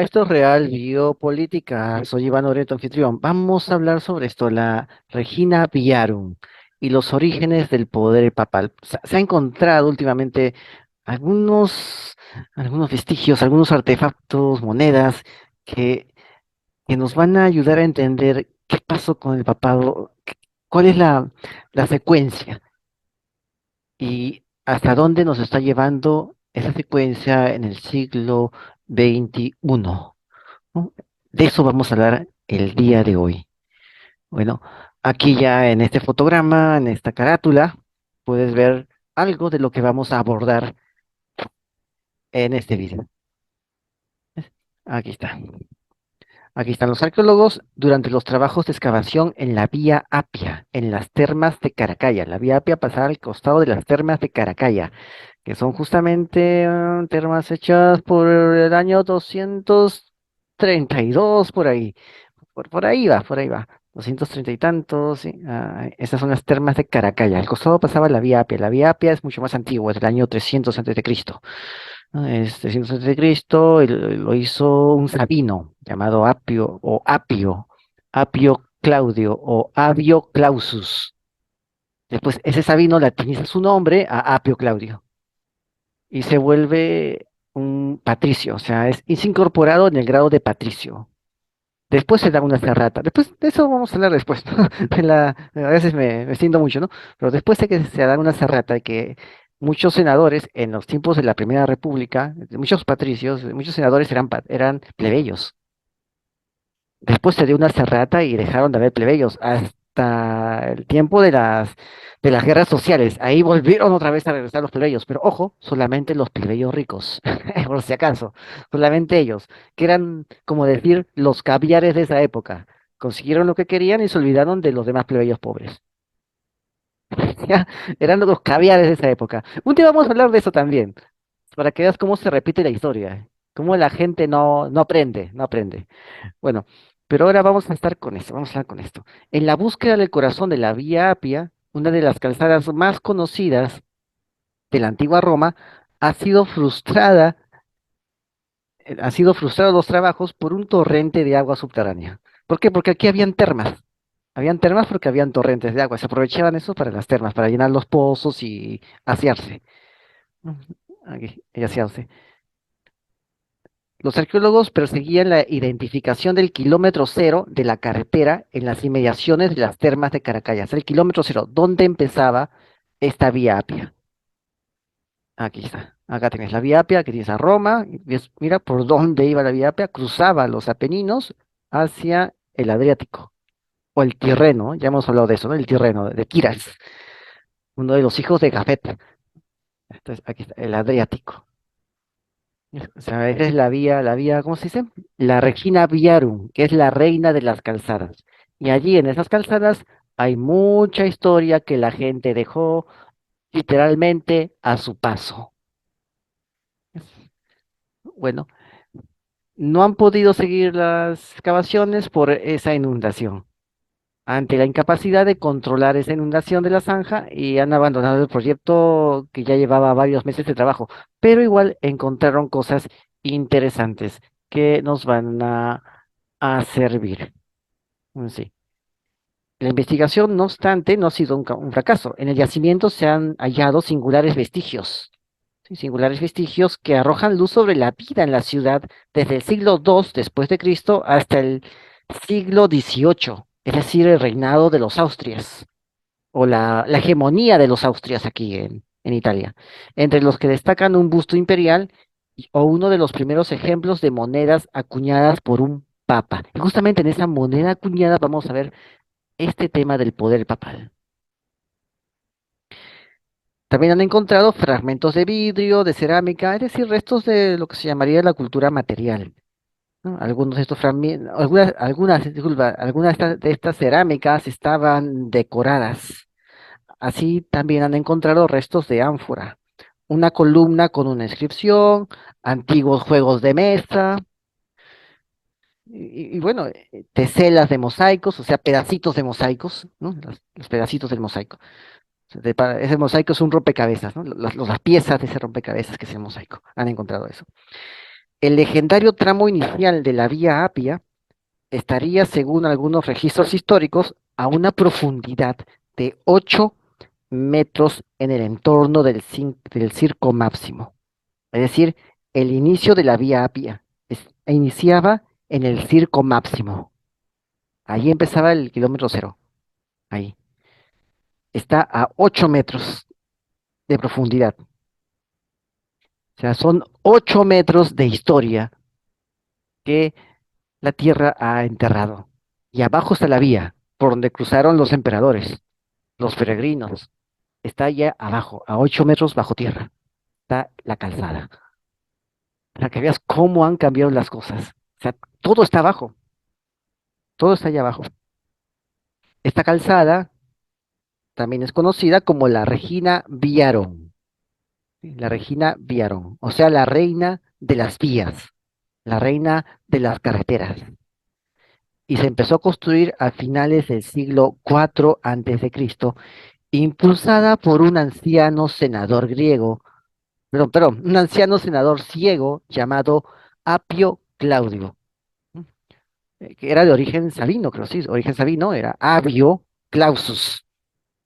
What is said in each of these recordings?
Esto es Real Biopolítica. Soy Iván Oreto, anfitrión. Vamos a hablar sobre esto, la Regina Viarum y los orígenes del poder papal. Se ha encontrado últimamente algunos, algunos vestigios, algunos artefactos, monedas que, que nos van a ayudar a entender qué pasó con el papado, cuál es la secuencia y hasta dónde nos está llevando esa secuencia en el siglo XXI. ¿No? De eso vamos a hablar el día de hoy. Bueno, aquí ya en este fotograma, en esta carátula, puedes ver algo de lo que vamos a abordar en este video. Aquí está. Aquí están los arqueólogos durante los trabajos de excavación en la Vía Apia, en las termas de Caracalla. La Vía Apia pasaba al costado de las termas de Caracalla, que son justamente termas hechas por el año 232 por ahí. Por ahí va, por ahí va. 230 y tantos, sí. Esas son las termas de Caracalla. Al costado pasaba la Vía Apia. La Vía Apia es mucho más antigua, es del año 300 antes de Cristo. Es 300 antes de Cristo, y lo hizo un sabino llamado Apio o Apio, Apio Claudio o Avio Clausus. Después ese sabino latiniza su nombre a Apio Claudio y se vuelve un patricio, o sea, es incorporado en el grado de patricio. Después se da una serrata. Después, de eso vamos a hablar después, ¿no? A veces me extiendo mucho, ¿no? Pero después de que se da una serrata, de que muchos senadores en los tiempos de la Primera República, muchos patricios, muchos senadores eran plebeyos. Después se dio una serrata y dejaron de haber plebeyos hasta el tiempo de las guerras sociales. Ahí volvieron otra vez a regresar los plebeyos, pero ojo, solamente los plebeyos ricos, por si acaso, solamente ellos, que eran, como decir, los caviares de esa época. Consiguieron lo que querían y se olvidaron de los demás plebeyos pobres. Ya, eran los caviares de esa época. Un día vamos a hablar de eso también, para que veas cómo se repite la historia, cómo la gente no aprende, no aprende. Bueno, pero ahora vamos a estar con esto, vamos a estar con esto. En la búsqueda del corazón de la Vía Apia, una de las calzadas más conocidas de la antigua Roma, ha sido frustrada, ha sido frustrados los trabajos por un torrente de agua subterránea. ¿Por qué? Porque aquí habían termas. Habían termas porque habían torrentes de agua. Se aprovechaban eso para las termas, para llenar los pozos y asearse. Ujú. Aquí, y asearse. Los arqueólogos perseguían la identificación del kilómetro cero de la carretera en las inmediaciones de las termas de Caracayas. El kilómetro cero, ¿dónde empezaba esta vía Apia? Aquí está. Acá tienes la vía Apia que tienes a Roma. Y mira por dónde iba la vía Apia. Cruzaba los Apeninos hacia el Adriático. O el Tirreno, ya hemos hablado de eso, ¿no? El Tirreno, de Quiras, uno de los hijos de Jafet. Entonces, aquí está, el Adriático. O sea, esa es la vía, ¿cómo se dice? La Regina Viarum, que es la reina de las calzadas. Y allí en esas calzadas hay mucha historia que la gente dejó literalmente a su paso. Bueno, no han podido seguir las excavaciones por esa inundación. Ante la incapacidad de controlar esa inundación de la zanja y han abandonado el proyecto que ya llevaba varios meses de trabajo, pero igual encontraron cosas interesantes que nos van a servir. Sí. La investigación, no obstante, no ha sido un fracaso. En el yacimiento se han hallado singulares vestigios, sí, singulares vestigios que arrojan luz sobre la vida en la ciudad desde el siglo II después de Cristo hasta el siglo XVIII, es decir, el reinado de los Austrias o la hegemonía de los Austrias aquí en Italia, entre los que destacan un busto imperial o uno de los primeros ejemplos de monedas acuñadas por un papa. Y justamente en esa moneda acuñada vamos a ver este tema del poder papal. También han encontrado fragmentos de vidrio, de cerámica, es decir, restos de lo que se llamaría la cultura material, ¿no? Algunos de estos fragmentos, disculpa, algunas de estas cerámicas estaban decoradas. Así también han encontrado restos de ánfora, una columna con una inscripción, antiguos juegos de mesa, y bueno, teselas de mosaicos, o sea, pedacitos de mosaicos, ¿no? Los pedacitos del mosaico. Ese mosaico es un rompecabezas, ¿no? Las piezas de ese rompecabezas que es el mosaico. Han encontrado eso. El legendario tramo inicial de la Vía Apia estaría, según algunos registros históricos, a una profundidad de 8 metros en el entorno del circo máximo. Es decir, el inicio de la Vía Apia iniciaba en el circo máximo. Ahí empezaba el kilómetro cero. Ahí. Está a 8 metros de profundidad. O sea, son 8 metros de historia que la Tierra ha enterrado. Y abajo está la vía, por donde cruzaron los emperadores, los peregrinos. Está allá abajo, a 8 metros bajo tierra. Está la calzada. Para que veas cómo han cambiado las cosas. O sea, todo está abajo, todo está allá abajo. Esta calzada también es conocida como la Regina Viarón. ¿Sí? La Regina Viarón, o sea, la reina de las vías, la reina de las carreteras. Y se empezó a construir a finales del siglo IV a.C., impulsada por un anciano senador griego, perdón, un anciano senador ciego llamado Apio Claudio, que era de origen sabino, creo, sí, origen sabino, era Avio Clausus.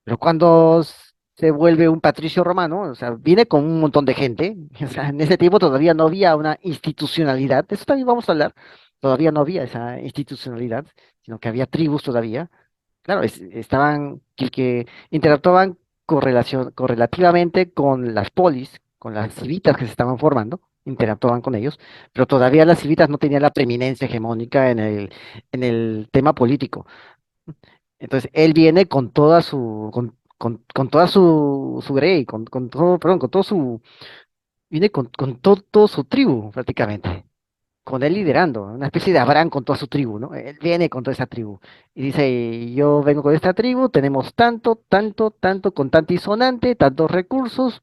Pero cuando se vuelve un patricio romano, o sea, viene con un montón de gente, o sea, en ese tiempo todavía no había una institucionalidad, de eso también vamos a hablar, todavía no había esa institucionalidad, sino que había tribus todavía, claro, estaban, que interactuaban correlativamente con las polis, con las civitas que se estaban formando, interactuaban con ellos, pero todavía las civitas no tenían la preeminencia hegemónica en el tema político. Entonces, él viene con toda con toda su grey, con todo, perdón, con todo viene con todo su tribu, prácticamente, con él liderando, una especie de Abraham con toda su tribu, ¿no? Él viene con toda esa tribu y dice, yo vengo con esta tribu, tenemos tanto, tanto, tanto, con tanto isonante, tantos recursos,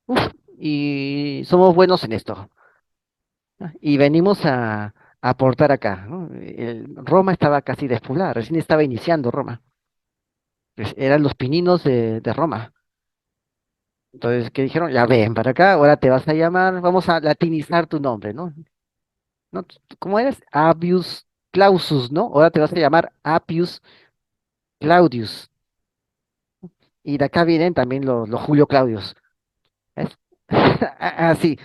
uf, y somos buenos en esto, ¿no? Y venimos a aportar acá, ¿no? Roma estaba casi despoblada, recién estaba iniciando Roma, pues eran los pininos de Roma. Entonces, ¿qué dijeron? Ya ven para acá, ahora te vas a llamar, vamos a latinizar tu nombre, ¿no? ¿No? ¿Cómo eres? Abius Clausus, ¿no? Ahora te vas a llamar Appius Claudius. Y de acá vienen también los Julio Claudios. ¿Ves? Sí,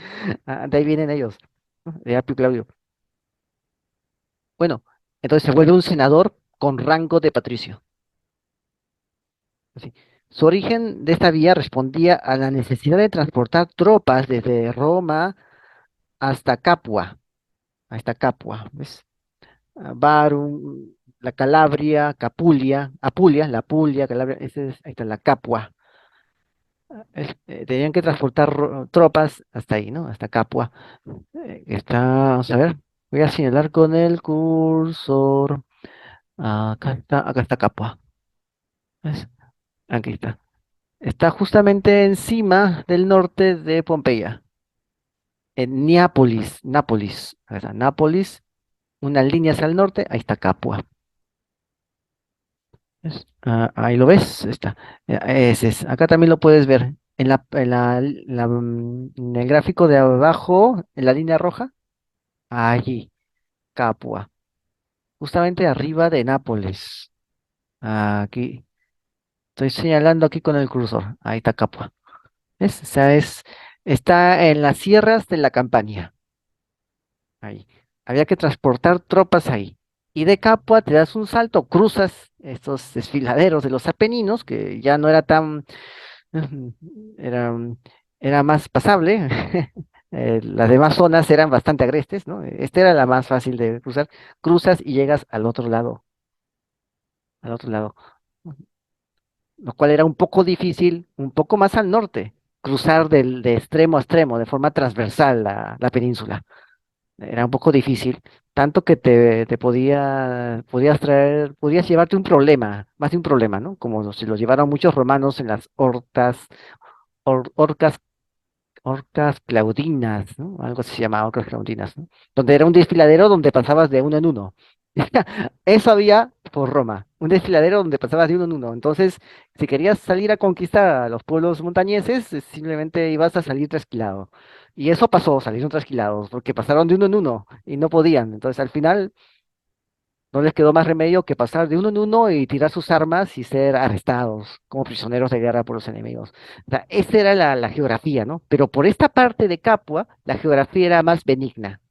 de ahí vienen ellos, ¿no? De Apio Claudio. Bueno, entonces se vuelve un senador con rango de patricio. Así. Su origen de esta vía respondía a la necesidad de transportar tropas desde Roma hasta Capua. Hasta Capua, ¿ves? Varum, la Calabria, Capulia, Apulia, la Apulia, Calabria, ahí está la Capua. Tenían que transportar tropas hasta ahí, ¿no? Hasta Capua. Está, vamos a ver, voy a señalar con el cursor. Acá está Capua. ¿Ves? Aquí está. Está justamente encima del norte de Pompeya, en Neápolis, Nápoles. Acá está Nápoles, una línea hacia el norte, ahí está Capua. Ahí lo ves, está. Ese es. Acá también lo puedes ver. En el gráfico de abajo, en la línea roja, allí, Capua. Justamente arriba de Nápoles. Aquí. Estoy señalando aquí con el cursor. Ahí está Capua. ¿Ves? O sea, está en las sierras de la Campania. Ahí. Había que transportar tropas ahí. Y de Capua te das un salto, cruzas estos desfiladeros de los Apeninos, que ya no era tan Ujú. Era, era más pasable. Las demás zonas eran bastante agrestes, ¿no? Esta era la más fácil de cruzar. Cruzas y llegas al otro lado, lo cual era un poco difícil, un poco más al norte, cruzar de extremo a extremo, de forma transversal la península. Era un poco difícil, tanto que podías llevarte un problema, más de un problema, ¿no? Como si lo llevaron muchos romanos en las orcas Claudinas, ¿no? Algo así se llamaba Orcas Claudinas, ¿no? Donde era un desfiladero donde pasabas de uno en uno. Eso había por Roma, un desfiladero donde pasabas de uno en uno. Entonces, si querías salir a conquistar a los pueblos montañeses, simplemente ibas a salir trasquilado. Y eso pasó, salieron trasquilados, porque pasaron de uno en uno y no podían. Entonces, al final, no les quedó más remedio que pasar de uno en uno y tirar sus armas y ser arrestados como prisioneros de guerra por los enemigos. O sea, esa era la geografía, ¿no? Pero por esta parte de Capua, la geografía era más benigna.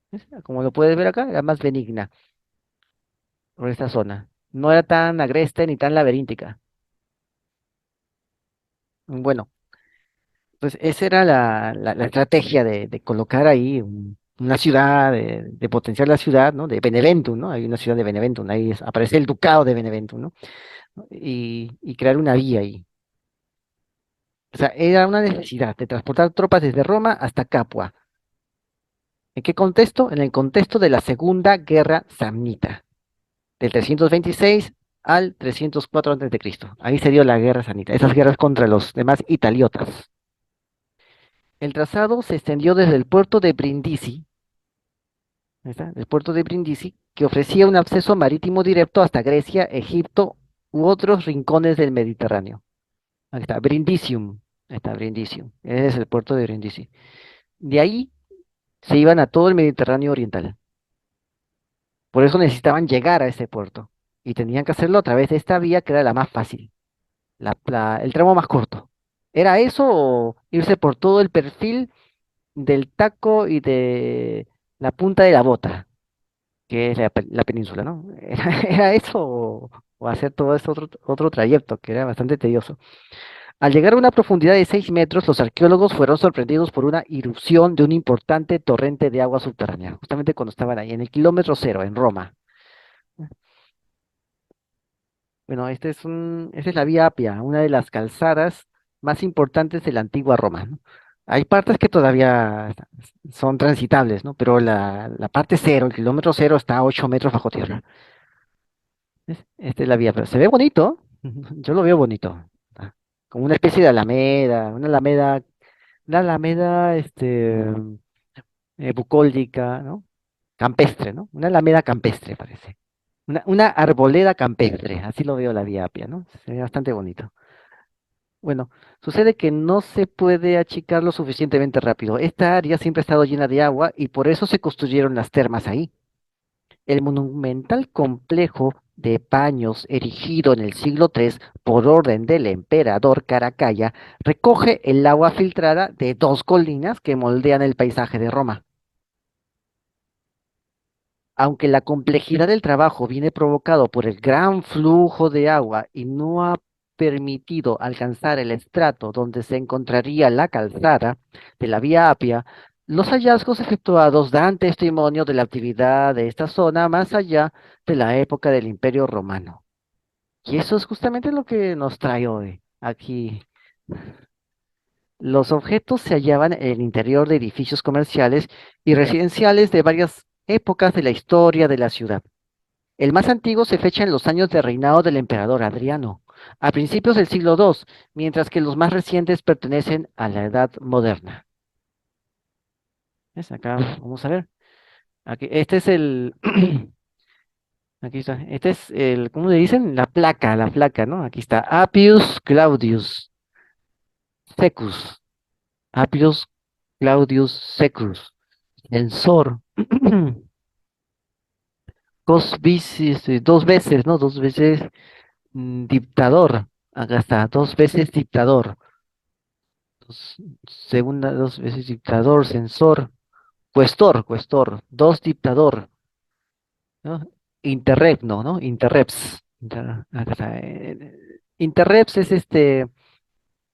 ¿Ves? Como lo puedes ver acá, era más benigna por esta zona. No era tan agreste ni tan laberíntica. Bueno, pues esa era la estrategia de colocar ahí una ciudad, de potenciar la ciudad, ¿no? De Beneventum, ¿no? Hay una ciudad de Beneventum, ahí aparece el ducado de Beneventum, ¿no? Y crear una vía ahí. O sea, era una necesidad de transportar tropas desde Roma hasta Capua. ¿En qué contexto? En el contexto de la Segunda Guerra Samnita, del 326 al 304 a.C. Ahí se dio la Guerra Samnita, esas guerras contra los demás italiotas. El trazado se extendió desde el puerto de Brindisi, ahí está, el puerto de Brindisi, que ofrecía un acceso marítimo directo hasta Grecia, Egipto u otros rincones del Mediterráneo. Ahí está, Brindisium, ahí está Brindisium, ese es el puerto de Brindisi. De ahí se iban a todo el Mediterráneo oriental. Por eso necesitaban llegar a ese puerto y tenían que hacerlo a través de esta vía que era la más fácil, el tramo más corto. ¿Era eso o irse por todo el perfil del taco y de la punta de la bota, que es la península, ¿no? ¿Era eso o hacer todo ese otro trayecto que era bastante tedioso? Al llegar a una profundidad de 6 metros, los arqueólogos fueron sorprendidos por una irrupción de un importante torrente de agua subterránea, justamente cuando estaban ahí, en el kilómetro cero, en Roma. Bueno, esta es la Vía Apia, una de las calzadas más importantes de la antigua Roma, ¿no? Hay partes que todavía son transitables, ¿no? Pero la parte cero, el kilómetro cero, está a 8 metros bajo tierra. Esta es la vía, pero se ve bonito. Yo lo veo bonito. Ah, como una especie de alameda, una alameda, bucólica, ¿no? Campestre, ¿no? Una alameda campestre, parece. Una arboleda campestre, así lo veo la Vía Apia, ¿no? Se ve bastante bonito. Bueno, sucede que no se puede achicar lo suficientemente rápido. Esta área siempre ha estado llena de agua y por eso se construyeron las termas ahí. El monumental complejo de paños erigido en el siglo III por orden del emperador Caracalla recoge el agua filtrada de dos colinas que moldean el paisaje de Roma. Aunque la complejidad del trabajo viene provocado por el gran flujo de agua y no ha permitido alcanzar el estrato donde se encontraría la calzada de la Vía Apia, los hallazgos efectuados dan testimonio de la actividad de esta zona más allá de la época del Imperio Romano. Y eso es justamente lo que nos trae hoy aquí. Los objetos se hallaban en el interior de edificios comerciales y residenciales de varias épocas de la historia de la ciudad. El más antiguo se fecha en los años de reinado del emperador Adriano, a principios del siglo II, mientras que los más recientes pertenecen a la Edad Moderna. ¿Ves? Acá vamos a ver. Aquí, este es el, aquí está. Este es el, ¿cómo le dicen? La placa, ¿no? Aquí está. Appius Claudius Secus. Appius Claudius Secus. Censor. Dos veces, ¿no? Dos veces dictador. Acá está. Dos veces dictador. Segunda, dos veces dictador, censor, cuestor, dos dictador, ¿no? Interregno, ¿no? Interreps. Acá está, interreps es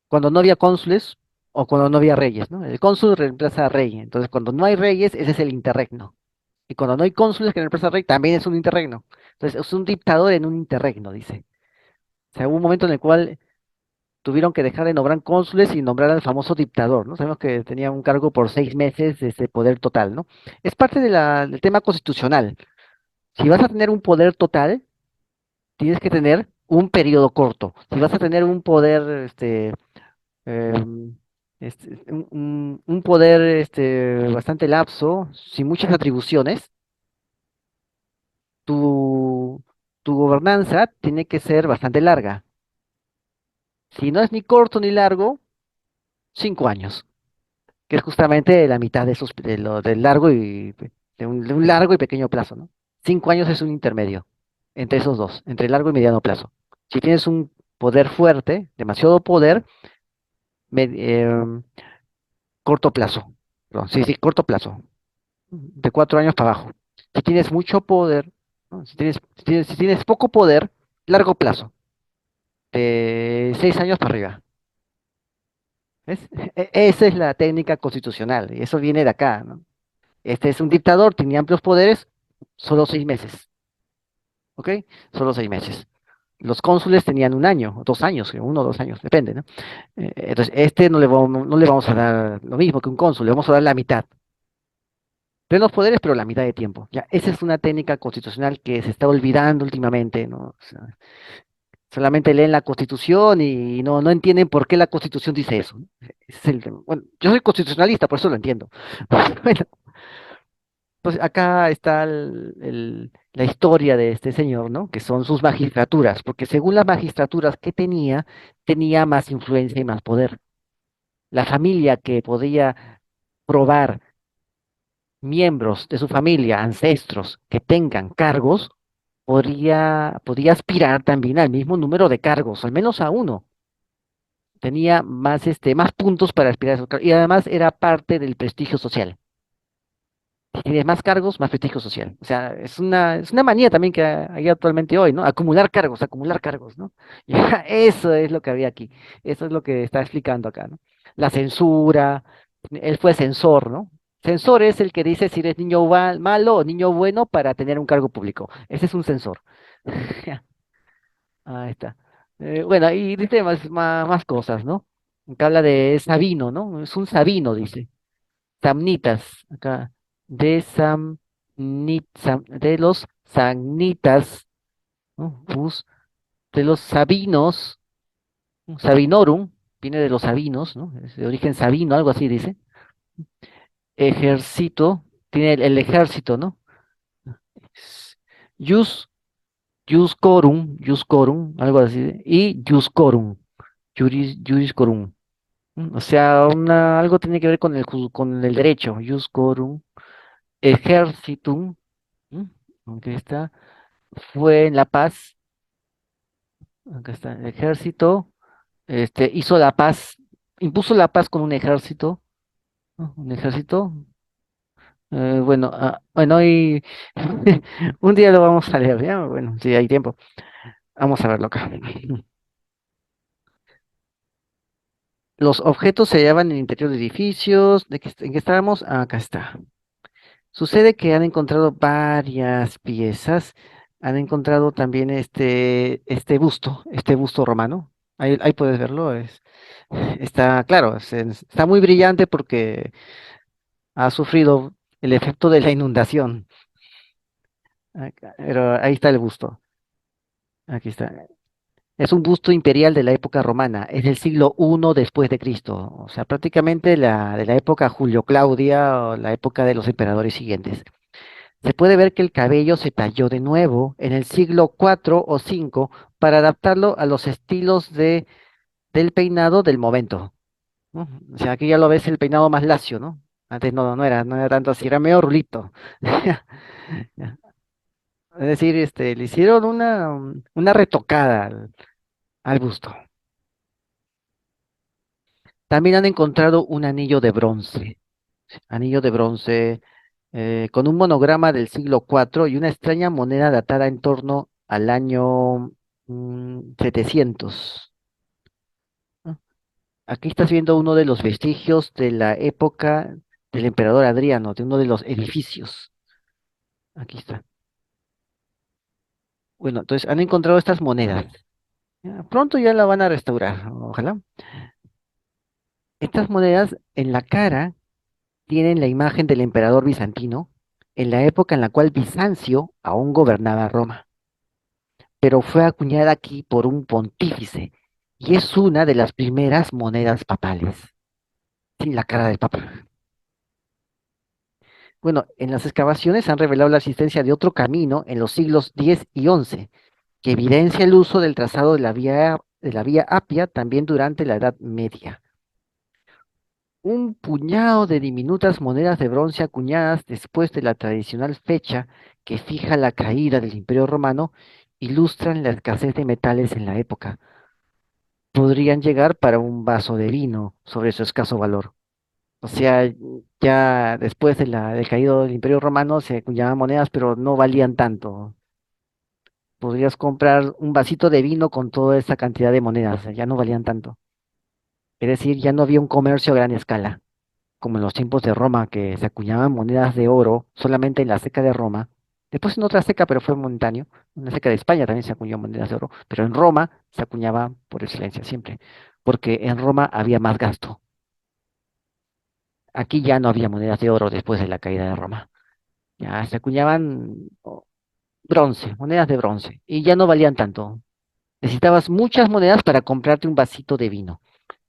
cuando no había cónsules o cuando no había reyes, ¿no? El cónsul reemplaza a rey. Entonces, cuando no hay reyes, ese es el interregno. Y cuando no hay cónsules que reemplaza a rey, también es un interregno. Entonces, es un dictador en un interregno, dice. O sea, hubo un momento en el cual tuvieron que dejar de nombrar cónsules y nombrar al famoso dictador, ¿no? Sabemos que tenía un cargo por 6 meses de ese poder total, ¿no? Es parte del tema constitucional. Si vas a tener un poder total, tienes que tener un periodo corto. Si vas a tener un poder, em, un poder, bastante lapso, sin muchas atribuciones, tu gobernanza tiene que ser bastante larga. Si no es ni corto ni largo, 5 años, que es justamente la mitad de esos, de lo del largo y de un largo y pequeño plazo, ¿no? 5 años es un intermedio entre esos dos, entre largo y mediano plazo. Si tienes un poder fuerte, demasiado poder, me- em, corto plazo, perdón, sí, sí, corto plazo, de 4 años para abajo. Si tienes mucho poder, ¿no? Si tienes poco poder, largo plazo, de 6 años para arriba. ¿Ves? Esa es la técnica constitucional, y eso viene de acá, ¿no? Este es un dictador, tenía amplios poderes, solo 6 meses, ¿ok? Solo 6 meses. Los cónsules tenían un año, o 2 años, 1 o 2 años, depende, ¿no? Entonces, este no le vamos a dar lo mismo que un cónsul, le vamos a dar la mitad. Plenos poderes, pero la mitad de tiempo. Ya, esa es una técnica constitucional que se está olvidando últimamente, ¿no? O sea, solamente leen la Constitución y no entienden por qué la Constitución dice eso, ¿no? Ese es el tema. Bueno, yo soy constitucionalista, por eso lo entiendo. Bueno, pues acá está la historia de este señor, ¿no? Que son sus magistraturas, porque según las magistraturas que tenía más influencia y más poder. La familia que podía probar miembros de su familia, ancestros que tengan cargos, podía aspirar también al mismo número de cargos, al menos a uno. Tenía más puntos para aspirar a esos cargos. Y además era parte del prestigio social. Si tienes más cargos, más prestigio social. O sea, es una manía también que hay actualmente hoy, ¿no? Acumular cargos, ¿no? Ya, eso es lo que había aquí. Eso es lo que está explicando acá, ¿no? La censura, él fue censor, ¿no? Censor es el que dice si eres niño malo o niño bueno para tener un cargo público. Ese es un censor. Ahí está. Bueno, y dice más cosas, ¿no? Acá habla de Sabino, ¿no? Es un Sabino, dice. Samnitas, acá, de los samnitas, ¿no? De los sabinos, ¿no? Sabinorum, viene de los sabinos, ¿no? Es de origen sabino, algo así dice. Ejército, tiene el ejército, ¿no? Jus, jus corum, algo así, y jus corum, juris corum. O sea, algo tiene que ver con el derecho, jus corum, ejércitum, ¿m? Aunque está, fue en La Paz, acá está, el ejército, hizo la paz, impuso la paz con un ejército, ¿no? Un ejército, bueno, bueno, y un día lo vamos a leer, ¿ya? Bueno, si hay tiempo, vamos a verlo acá. Los objetos se hallaban en el interior de edificios, ¿en qué estábamos? Acá está. Sucede que han encontrado varias piezas, han encontrado también este busto romano. Ahí puedes verlo, está claro, está muy brillante porque ha sufrido el efecto de la inundación. Pero ahí está el busto, aquí está. Es un busto imperial de la época romana, es del siglo I después de Cristo, o sea, prácticamente de la época Julio Claudia o la época de los emperadores siguientes. Se puede ver que el cabello se talló de nuevo en el siglo IV o V para adaptarlo a los estilos del peinado del momento, ¿no? O sea, aquí ya lo ves el peinado más lacio, ¿no? Antes no era tanto así, era medio rulito. Ya. Es decir, le hicieron una retocada al busto. También han encontrado un anillo de bronce con un monograma del siglo IV y una extraña moneda datada en torno al año 700. ¿No? Aquí estás viendo uno de los vestigios de la época del emperador Adriano, de uno de los edificios. Aquí está. Bueno, entonces han encontrado estas monedas. Ya, pronto ya la van a restaurar, ojalá. Estas monedas en la cara tienen la imagen del emperador bizantino en la época en la cual Bizancio aún gobernaba Roma, pero fue acuñada aquí por un pontífice y es una de las primeras monedas papales, sin la cara del papa. Bueno, en las excavaciones han revelado la existencia de otro camino en los siglos X y XI. que evidencia el uso del trazado de la vía Apia también durante la Edad Media. Un puñado de diminutas monedas de bronce acuñadas después de la tradicional fecha que fija la caída del Imperio Romano ilustran la escasez de metales en la época. Podrían llegar para un vaso de vino sobre su escaso valor. O sea, ya después de del caído del Imperio Romano se acuñaban monedas, pero no valían tanto. Podrías comprar un vasito de vino con toda esa cantidad de monedas, o sea, ya no valían tanto. Es decir, ya no había un comercio a gran escala, como en los tiempos de Roma, que se acuñaban monedas de oro solamente en la ceca de Roma. Después en otra ceca, pero fue momentáneo. En la ceca de España también se acuñó monedas de oro, pero en Roma se acuñaba por excelencia siempre, porque en Roma había más gasto. Aquí ya no había monedas de oro después de la caída de Roma. Ya se acuñaban bronce, monedas de bronce, y ya no valían tanto. Necesitabas muchas monedas para comprarte un vasito de vino.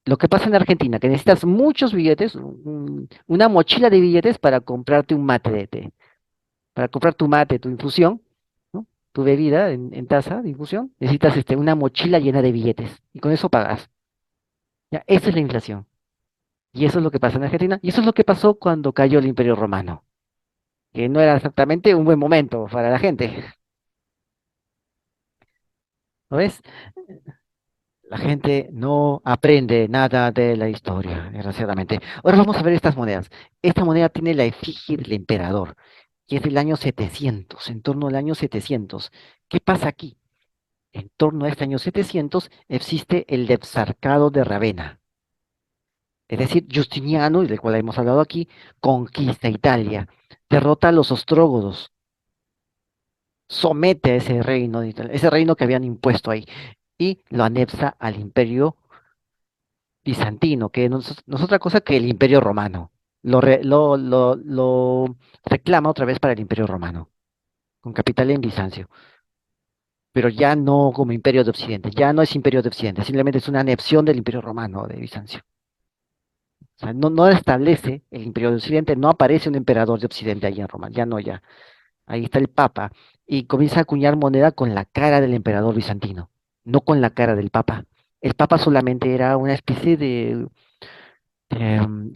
Lo que pasa en Argentina, que necesitas muchos billetes, una mochila de billetes para comprarte un mate de té, para comprar tu mate, tu infusión, ¿no? Tu bebida en taza de infusión, necesitas una mochila llena de billetes y con eso pagas. Ya, esa es la inflación. Y eso es lo que pasa en Argentina. Y eso es lo que pasó cuando cayó el Imperio Romano, que no era exactamente un buen momento para la gente. ¿Lo ves? La gente no aprende nada de la historia, desgraciadamente. Ahora vamos a ver estas monedas. Esta moneda tiene la efigie del emperador, que es del año 700, en torno al año 700. ¿Qué pasa aquí? En torno a este año 700 existe el Exarcado de Ravenna. Es decir, Justiniano, del cual hemos hablado aquí, conquista Italia, derrota a los ostrógodos, somete a ese reino, ese reino que habían impuesto ahí, y lo anexa al imperio bizantino, que no es otra cosa que el imperio romano. Lo reclama otra vez para el imperio romano, con capital en Bizancio, pero ya no como imperio de Occidente, ya no es imperio de Occidente, simplemente es una anexión del imperio romano de Bizancio. O sea, no establece el imperio de Occidente, no aparece un emperador de Occidente ahí en Roma, ya no, ya. Ahí está el Papa, y comienza a acuñar moneda con la cara del emperador bizantino, no con la cara del Papa. El Papa solamente era una especie de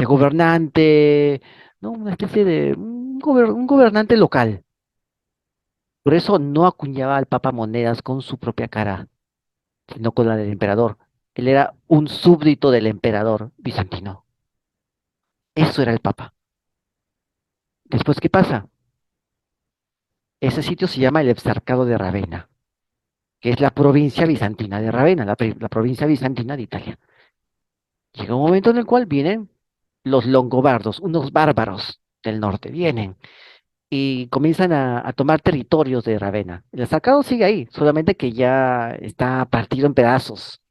gobernante, ¿no? Una especie de un gobernante local. Por eso no acuñaba al Papa monedas con su propia cara, sino con la del emperador. Él era un súbdito del emperador bizantino. Eso era el Papa. Después, ¿qué pasa? Ese sitio se llama el Exarcado de Ravenna, que es la provincia bizantina de Ravenna, la provincia bizantina de Italia. Llega un momento en el cual vienen los longobardos, unos bárbaros del norte, vienen y comienzan a tomar territorios de Ravenna. El sacado sigue ahí, solamente que ya está partido en pedazos.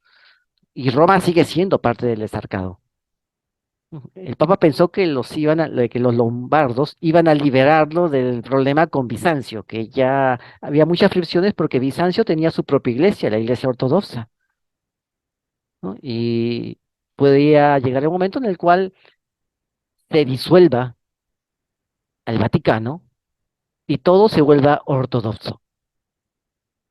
Y Roma sigue siendo parte del esarcado. El Papa pensó que que los lombardos iban a liberarlo del problema con Bizancio, que ya había muchas fricciones porque Bizancio tenía su propia iglesia, la iglesia ortodoxa, ¿no? Y podía llegar el momento en el cual se disuelva al Vaticano y todo se vuelva ortodoxo.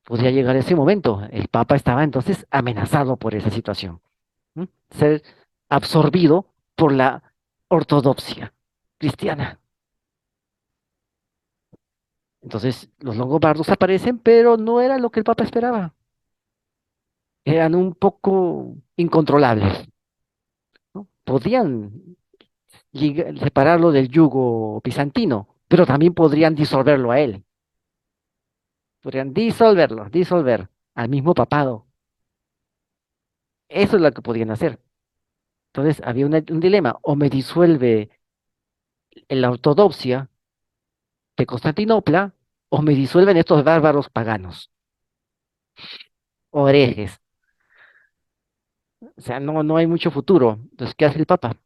Podría llegar ese momento. El Papa estaba entonces amenazado por esa situación, ¿m? Ser absorbido por la ortodoxia cristiana. Entonces los longobardos aparecen, pero no era lo que el Papa esperaba. Eran un poco incontrolables, ¿no? Podían separarlo del yugo bizantino, pero también podrían disolverlo a él. Podrían disolver al mismo papado. Eso es lo que podían hacer. Entonces había un dilema, o me disuelve la ortodoxia de Constantinopla, o me disuelven estos bárbaros paganos, o herejes. O sea, no hay mucho futuro. Entonces, ¿qué hace el Papa?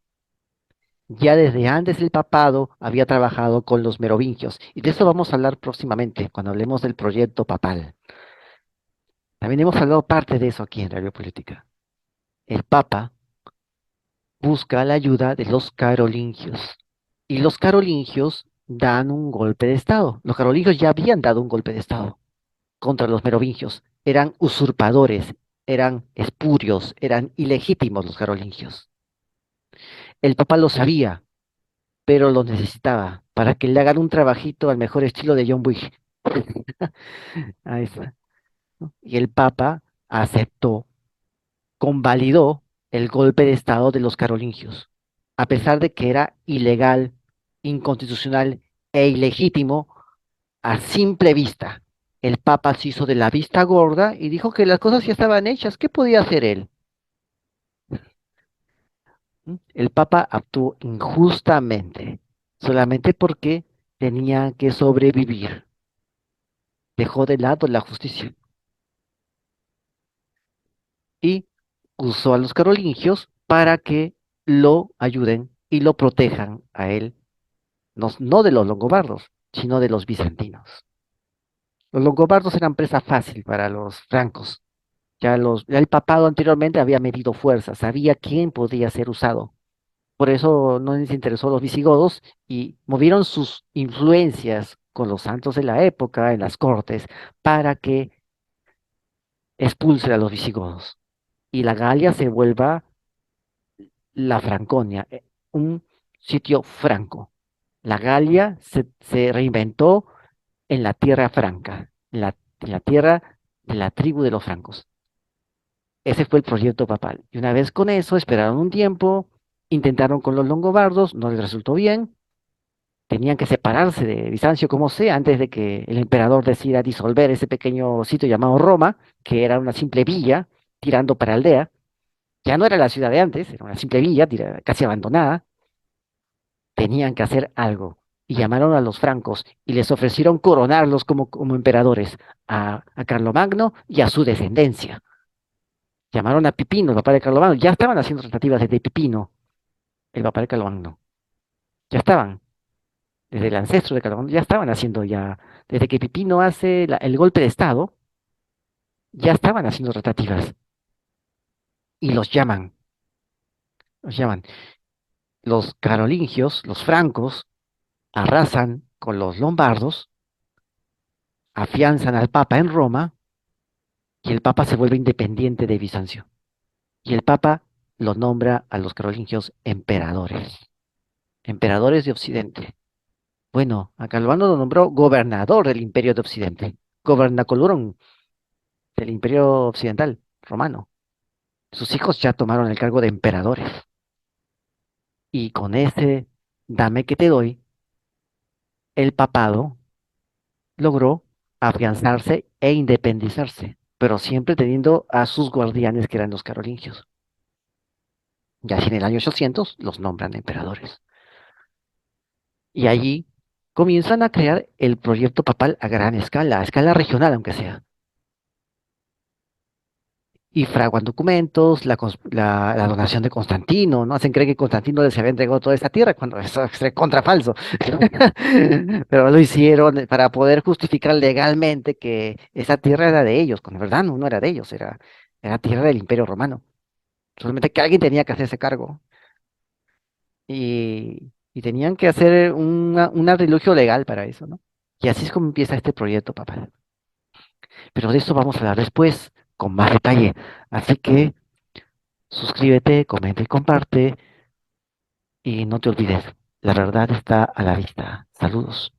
Ya desde antes del papado había trabajado con los merovingios, y de eso vamos a hablar próximamente, cuando hablemos del proyecto papal. También hemos hablado parte de eso aquí en Radio Política. El Papa busca la ayuda de los carolingios, y los carolingios dan un golpe de Estado. Los carolingios ya habían dado un golpe de Estado. contra los merovingios. Eran usurpadores, eran espurios, eran ilegítimos los carolingios. El papa lo sabía, pero lo necesitaba para que le hagan un trabajito al mejor estilo de John Wick. Ahí está, ¿no? Y el papa aceptó, convalidó el golpe de estado de los carolingios, a pesar de que era ilegal, inconstitucional e ilegítimo a simple vista. El Papa se hizo de la vista gorda y dijo que las cosas ya estaban hechas. ¿Qué podía hacer él? ¿Mm? El Papa actuó injustamente, solamente porque tenía que sobrevivir. Dejó de lado la justicia y usó a los carolingios para que lo ayuden y lo protejan a él, no, no de los longobardos, sino de los bizantinos. Los longobardos eran presa fácil para los francos. Ya el papado anteriormente había medido fuerzas, sabía quién podía ser usado. Por eso no les interesó a los visigodos y movieron sus influencias con los santos de la época en las cortes para que expulsen a los visigodos y la Galia se vuelva la Franconia, un sitio franco. La Galia se reinventó en la tierra franca, en la tierra de la tribu de los francos. Ese fue el proyecto papal. Y una vez con eso, esperaron un tiempo, intentaron con los longobardos, no les resultó bien, tenían que separarse de Bizancio como sea antes de que el emperador decida disolver ese pequeño sitio llamado Roma, que era una simple villa tirando para aldea. Ya no era la ciudad de antes, era una simple villa casi abandonada. Tenían que hacer algo. Y llamaron a los francos y les ofrecieron coronarlos como emperadores a Carlomagno y a su descendencia. Llamaron a Pipino, el papá de Carlomagno. Ya estaban haciendo tratativas desde Pipino, el papá de Carlomagno. Ya estaban, desde el ancestro de Carlomagno, ya estaban haciendo ya, desde que Pipino hace el golpe de Estado, ya estaban haciendo tratativas. Y los llaman. Los carolingios, los francos, arrasan con los lombardos, afianzan al papa en Roma, y el papa se vuelve independiente de Bizancio. Y el papa lo nombra a los carolingios emperadores de Occidente. Bueno, a Calvano lo nombró gobernador del Imperio de Occidente, gobernacolurum del Imperio Occidental romano. Sus hijos ya tomaron el cargo de emperadores. Y con ese dame que te doy, el papado logró afianzarse e independizarse, pero siempre teniendo a sus guardianes que eran los carolingios. Ya así en el año 800 los nombran emperadores. Y allí comienzan a crear el proyecto papal a gran escala, a escala regional aunque sea. Y fraguan documentos, la donación de Constantino, ¿no? Hacen creer que Constantino les había entregado toda esta tierra, cuando eso es contrafalso. Pero lo hicieron para poder justificar legalmente que esa tierra era de ellos, cuando en verdad no era de ellos, era tierra del Imperio Romano. Solamente que alguien tenía que hacerse cargo. Y tenían que hacer un artilugio legal para eso, ¿no? Y así es como empieza este proyecto, papá. Pero de eso vamos a hablar después, con más detalle. Así que suscríbete, comenta y comparte. Y no te olvides, la verdad está a la vista. Saludos.